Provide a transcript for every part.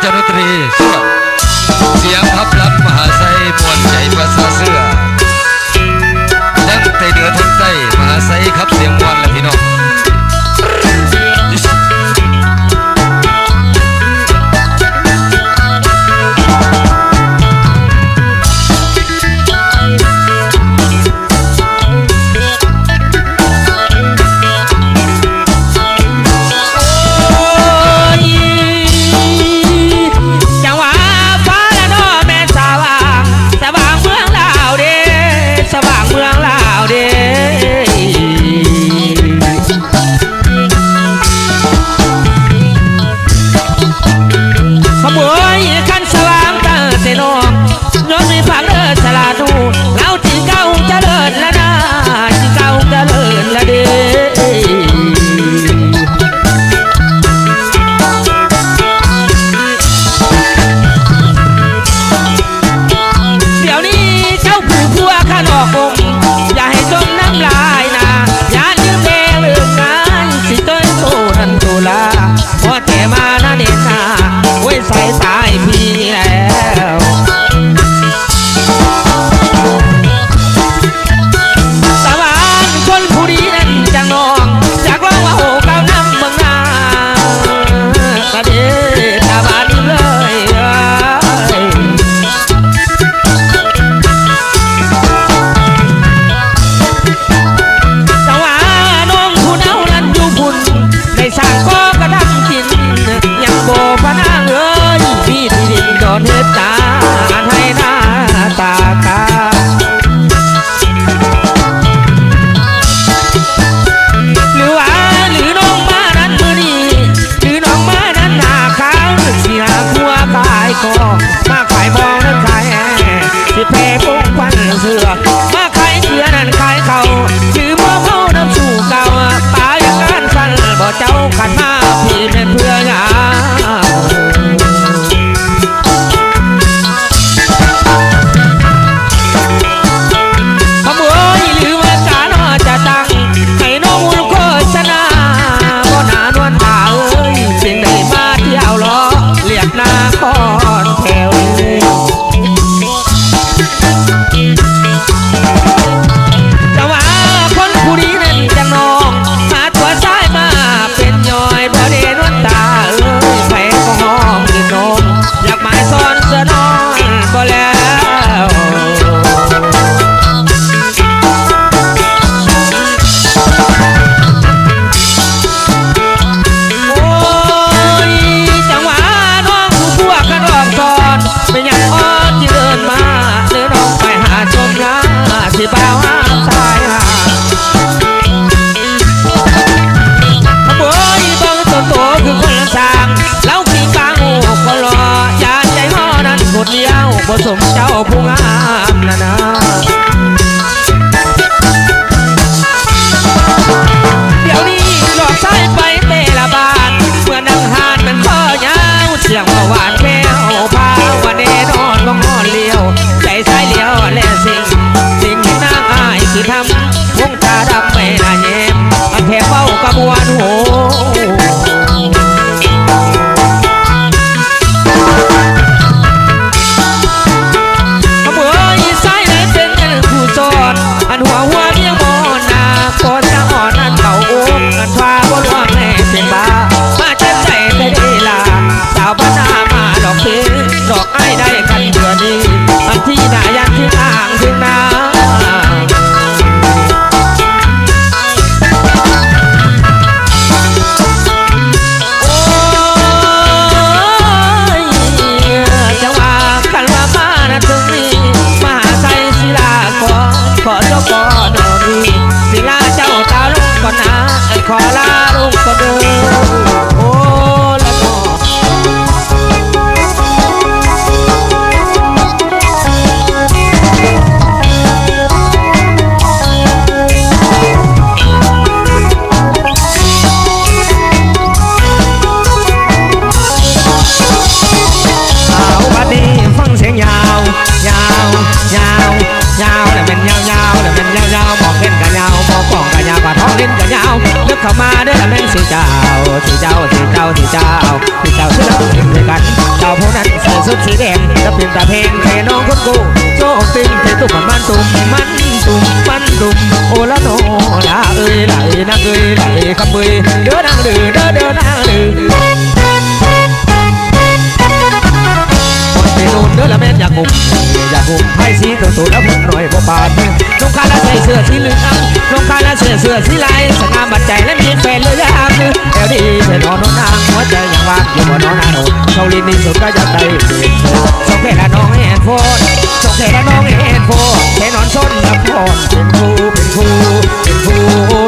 เจ้าดนตรีสวดเสียงพับลำมหาไซมวลใจภาษาเสื้อยังไตเหนือทนใต้มหาไซครับเสียงมวลและพี่น้องผสมเจ้าผู้งามนะเดี๋ยวนี้หลอกใช้ไปเตละบานเมื่อนั่งหานมันพ่อยาวเสียงหวานแก้วพาวันเดนอนก็งอนเลี้ยวใจสายเลี้ยวและสิ่งที่นางอายคือทำวงตาดำไม่น่าเย็บมันแทบเฝ้ากระบวนโหอันหัวเมียงมอนนาก็จะอ่อนนั่นเก่าโอ้อันทว่าบนว่าแม่เป็นบ้ามาเจ็บใจได้ลาสาวบ้านนามาดอกเพลดอกไอ้ได้กันเดือนนี้อันที่นายันที่อ่างถึงนาจังหวะกันว่ามานะถึงนี้มาใส่ศิลาขอเจ้าก่อนดีศิลาเจ้าตาลุงก่อนนะขอลาลุงก็เดินโอ้ละก็เอาบัดนี้ฟังเสียงยาวยาวยาวยาวแต่เป็นยาวยาวแต่เป็นยาวยาวมองเห็นกันยาวมองกล่องกันยาวกว่าท้องลิ้นกันยาวนึกเข้ามาเด้อแม่งสิเจ้าสิเจ้าสิเจ้าสิเจ้าสิเจ้าสิเราเห็นด้วยกันเจ้า สีแดงจะเป็นตาเพงแค่น้องคนกูโชคติงที่ตุกมันตุ่มโอละโนลาเอ้ยไหลนางเอ้ยไหลคำเอ้ยเด้อนางดื้อเด้อนางดื้อคนไปนู่นเด้อละแม่นอยากงุ่มให้สีตัวแล้วผมหน่อยบ่ปาดน้องคาละใส่เสื้อสีเหลืองน้องคาละเสื้อสีลายสง่าบัดใจและมีแฟนเลยยามแถวดีเธอนอนนางหัวใจยังว่างอยู่บนนอนนาโนเขาลีนี่สุดก็อยากได้ส่งเพลละน้องแอนโฟนส่งเพลละน้องแอนโฟนแค่นอนชนละพรเป็นผู้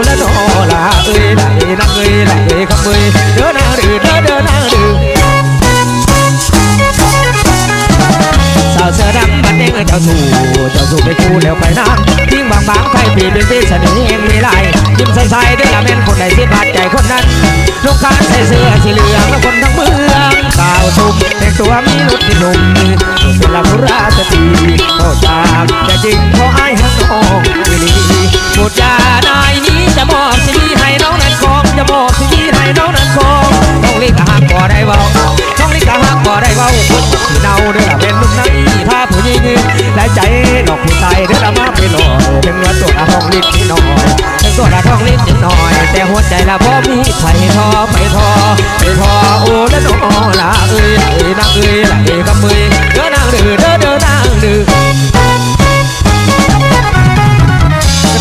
และนอละเอ้ยไหลนางเอ้ยไหลคำเอ้ยเด้อนางดื้อเด้อนางดื้อสาวเสื้อดำบัดเด้งเจ้าสู่ไปคู่แล้วไปนานทิ้งบางใครปีเป็นที่เสน่ห์เองมีลายยิ้มใสๆด้วยละเม่นคนใดสิบาดใจคนนั้นลูกค้าใส่เสื้อสีเหลืองคนทั้งเมืองสาวสุกแต่งตัวมีรุ่นที่หนุ่มเป็นลาบุราสตรีโคตามแต่จริงเพราะไอ้หักน้องไม่ดีพูดจาได้นี้จะมอบชีวิตให้น้องนั้นคงจะมอบชีวิตให้น้องนั้นคงต้องรีบหักบ่ได้เบาต้องรีบหักบ่ได้เบาคนที่เน่าด้วยละเป็นลูกนั้นถ้าผู้หญิงได้ใจดอกผู้ชายเด้อละมาไปลอยถึงเงินตัวละทองลิ้นนิดหน่อยถึงตัวละทองลิ้นนิดหน่อยแต่หัวใจละบ่มีไฟทอโอ้ละน้อละเอ้ยนางเอ้ยไหลกำมือเด้อนางดื้อเด้อนางดื้อ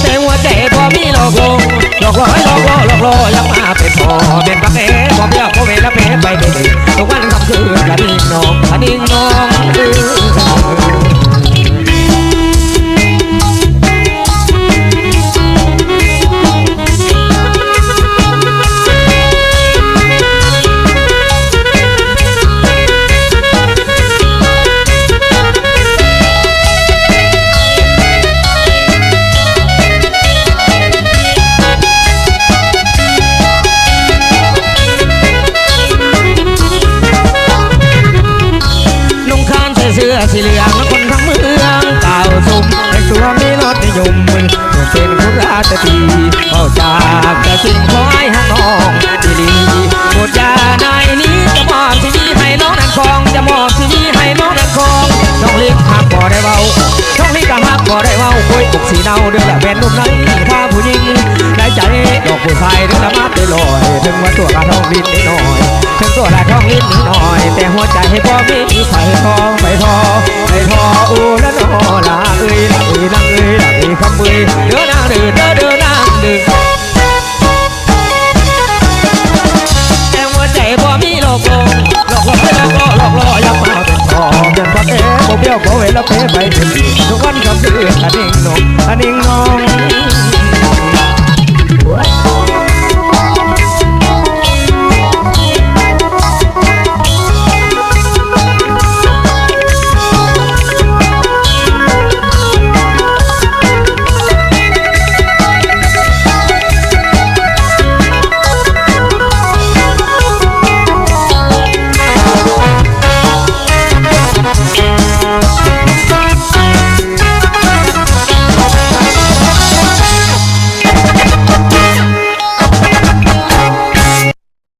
แต่หัวใจบ่มีหลอกลวงหลอกล่อยังมาเป็นพอเป็นกระเป๋บ่เบี้ยบ่เวละเป๋ไปเด็กทุกวันคำคืนกระดิ่งน้องดื้อเสื้อสีเหลืองคนทั้งเมืองเก่าสุ่มแต่งตัวมีรสนิยมเป็นผู้ราชสีเอาจากแต่สิ่งคอยหักน้องดีหมดยานายนี้จะมอบชีวิตให้น้องนันคองจะมอบชีวิตให้น้องนันคองน้องเลี้ยงหักบ่ได้เบาน้องเลี้ยงหักบ่ได้เบาคุยอกสีเนาเดือดละเป็นนุ่มนั้นถ้าผู้หญิงได้ใจดอกผู้ชายเดือดละมาไปลอยถึงว่าตัวกระทองลิ้นนิดหน่อยถึงตัวละทองลิ้นนิดหน่อยแต่หัวใจให้พ่อมีไฟทองไปทอโอ้ละนอละเอ้ยไหลนางเอ้ยไหลคำเอ้ยเด้อนางดื้อเด้อนางดื้อแต่หัวใจบ่มีหลอกลวงหลอกล่อยังมาเป็นพอเป็นพระเอ๋บ่เบี้ยวบ่เวละเป๋ไปเป็นทุกวันคำคืนอันนิ่งน้อง